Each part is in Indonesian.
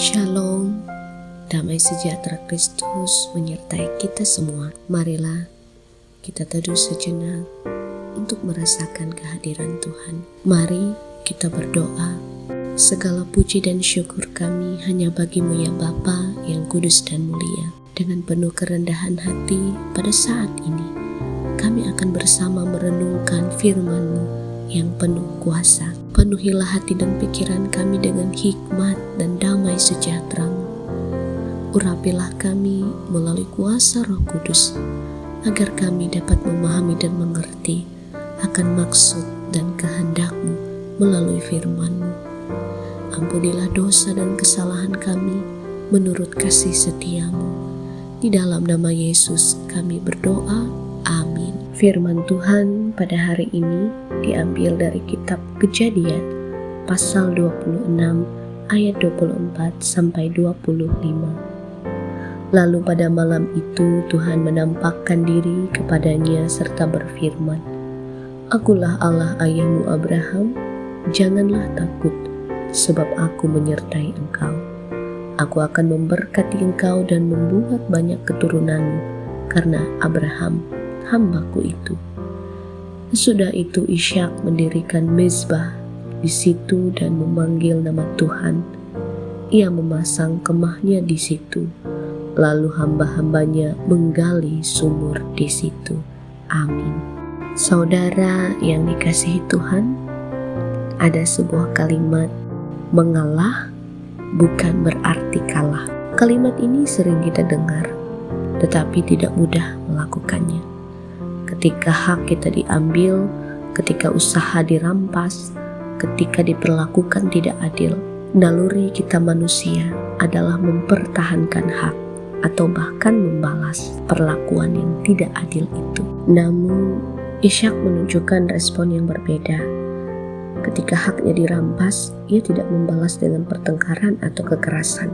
Shalom, damai sejahtera Kristus menyertai kita semua. Marilah kita teduh sejenak untuk merasakan kehadiran Tuhan. Mari kita berdoa. Segala puji dan syukur kami hanya bagi-Mu ya Bapa yang kudus dan mulia. Dengan penuh kerendahan hati pada saat ini, kami akan bersama merenungkan firman-Mu yang penuh kuasa. Penuhilah hati dan pikiran kami dengan hikmat dan damai sejahtera-Mu. Urapilah kami melalui kuasa Roh Kudus, agar kami dapat memahami dan mengerti akan maksud dan kehendak-Mu melalui firman-Mu. Ampunilah dosa dan kesalahan kami menurut kasih setia-Mu. Di dalam nama Yesus kami berdoa. Amin. Firman Tuhan pada hari ini diambil dari kitab Kejadian pasal 26 ayat 24 sampai 25. Lalu pada malam itu Tuhan menampakkan diri kepadanya serta berfirman, "Akulah Allah ayahmu Abraham, janganlah takut, sebab aku menyertai engkau. Aku akan memberkati engkau dan membuat banyak keturunanmu, karena Abraham hamba-Ku itu." Sesudah itu Ishak mendirikan mezbah di situ dan memanggil nama Tuhan. Ia memasang kemahnya di situ, lalu hamba-hambanya menggali sumur di situ. Amin. Saudara yang dikasihi Tuhan, ada sebuah kalimat, mengalah bukan berarti kalah. Kalimat ini sering kita dengar, tetapi tidak mudah melakukannya. Ketika hak kita diambil, ketika usaha dirampas, ketika diperlakukan tidak adil, naluri kita manusia adalah mempertahankan hak atau bahkan membalas perlakuan yang tidak adil itu. Namun, Ishak menunjukkan respon yang berbeda. Ketika haknya dirampas, ia tidak membalas dengan pertengkaran atau kekerasan.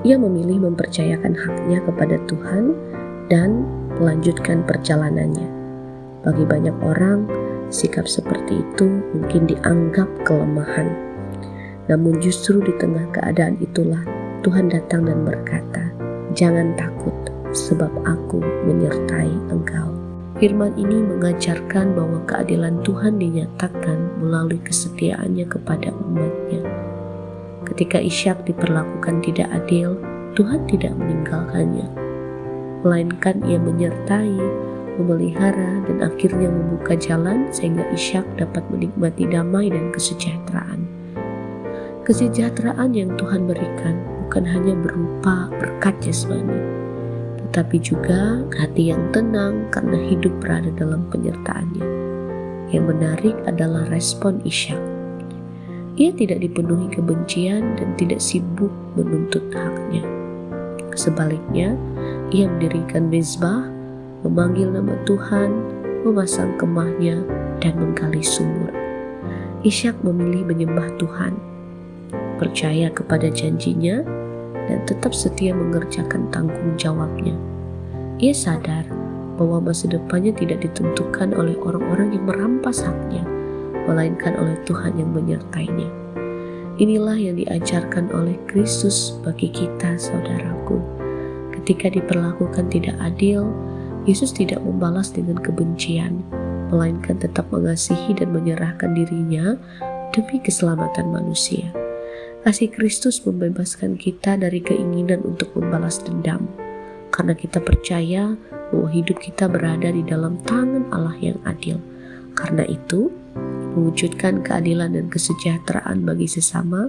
Ia memilih mempercayakan haknya kepada Tuhan dan melanjutkan perjalanannya. Bagi banyak orang, sikap seperti itu mungkin dianggap kelemahan. Namun justru di tengah keadaan itulah Tuhan datang dan berkata, "Jangan takut, sebab Aku menyertai engkau." Firman ini mengajarkan bahwa keadilan Tuhan dinyatakan melalui kesetiaannya kepada umat-Nya. Ketika Ishak diperlakukan tidak adil, Tuhan tidak meninggalkannya, melainkan Ia menyertai, memelihara, dan akhirnya membuka jalan sehingga Ishak dapat menikmati damai dan kesejahteraan. Kesejahteraan yang Tuhan berikan bukan hanya berupa berkat jasmani, tetapi juga hati yang tenang karena hidup berada dalam penyertaan-Nya. Yang menarik adalah respon Ishak. Ia tidak dipenuhi kebencian dan tidak sibuk menuntut haknya. Sebaliknya, ia mendirikan mezbah, memanggil nama Tuhan, memasang kemahnya, dan menggali sumur. Ishak memilih menyembah Tuhan, percaya kepada janjinya, dan tetap setia mengerjakan tanggung jawabnya. Ia sadar bahwa masa depannya tidak ditentukan oleh orang-orang yang merampas haknya, melainkan oleh Tuhan yang menyertainya. Inilah yang diajarkan oleh Kristus bagi kita, saudaraku. Ketika diperlakukan tidak adil, Yesus tidak membalas dengan kebencian, melainkan tetap mengasihi dan menyerahkan dirinya demi keselamatan manusia. Kasih Kristus membebaskan kita dari keinginan untuk membalas dendam, karena kita percaya bahwa hidup kita berada di dalam tangan Allah yang adil. Karena itu, mewujudkan keadilan dan kesejahteraan bagi sesama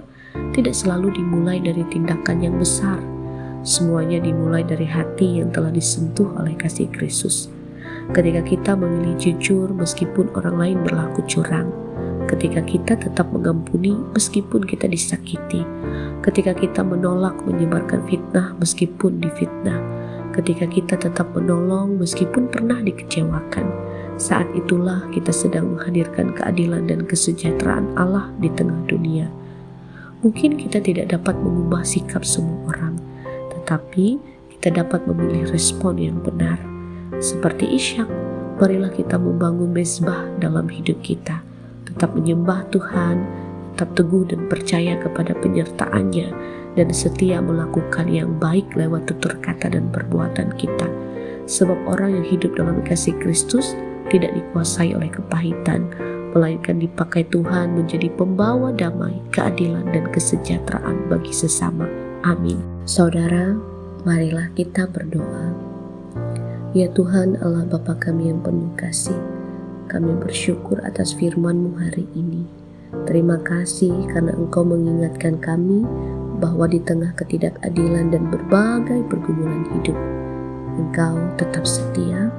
tidak selalu dimulai dari tindakan yang besar. Semuanya dimulai dari hati yang telah disentuh oleh kasih Kristus. Ketika kita memilih jujur meskipun orang lain berlaku curang, ketika kita tetap mengampuni meskipun kita disakiti, ketika kita menolak menyebarkan fitnah meskipun difitnah, ketika kita tetap menolong meskipun pernah dikecewakan, saat itulah kita sedang menghadirkan keadilan dan kesejahteraan Allah di tengah dunia. Mungkin kita tidak dapat mengubah sikap semua orang, tetapi kita dapat memilih respon yang benar. Seperti Ishak, marilah kita membangun mezbah dalam hidup kita, tetap menyembah Tuhan, tetap teguh dan percaya kepada penyertaan-Nya, dan setia melakukan yang baik lewat tutur kata dan perbuatan kita. Sebab orang yang hidup dalam kasih Kristus tidak dikuasai oleh kepahitan, melainkan dipakai Tuhan menjadi pembawa damai, keadilan, dan kesejahteraan bagi sesama. Amin. Saudara, marilah kita berdoa. Ya Tuhan Allah Bapa kami yang penuh kasih, kami bersyukur atas firman-Mu hari ini. Terima kasih karena Engkau mengingatkan kami bahwa di tengah ketidakadilan dan berbagai pergumulan hidup, Engkau tetap setia,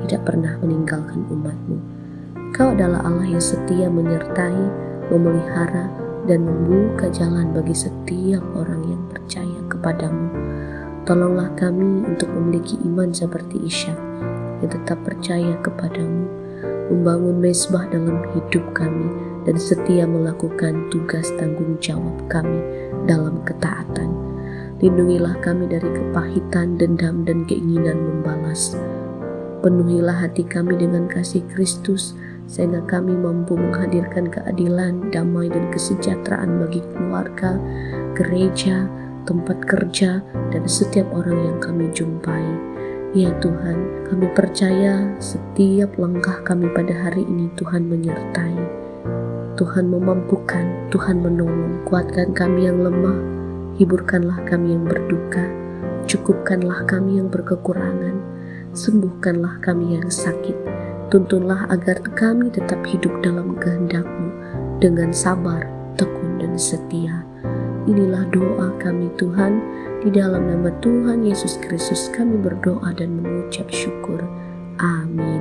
tidak pernah meninggalkan umat-Mu. Engkau adalah Allah yang setia menyertai, memelihara, dan membuka jalan bagi setiap orang yang percaya kepadamu. Tolonglah kami untuk memiliki iman seperti Ishak yang tetap percaya kepadamu, membangun mezbah dalam hidup kami, dan setia melakukan tugas tanggung jawab kami dalam ketaatan. Lindungilah kami dari kepahitan, dendam, dan keinginan membalas. Penuhilah hati kami dengan kasih Kristus, sehingga kami mampu menghadirkan keadilan, damai, dan kesejahteraan bagi keluarga, gereja, tempat kerja, dan setiap orang yang kami jumpai. Ya Tuhan, kami percaya setiap langkah kami pada hari ini Tuhan menyertai. Tuhan memampukan, Tuhan menolong. Kuatkan kami yang lemah, hiburkanlah kami yang berduka, cukupkanlah kami yang berkekurangan, sembuhkanlah kami yang sakit. Tuntunlah agar kami tetap hidup dalam kehendak-Mu dengan sabar, tekun, dan setia. Inilah doa kami Tuhan, di dalam nama Tuhan Yesus Kristus kami berdoa dan mengucap syukur. Amin.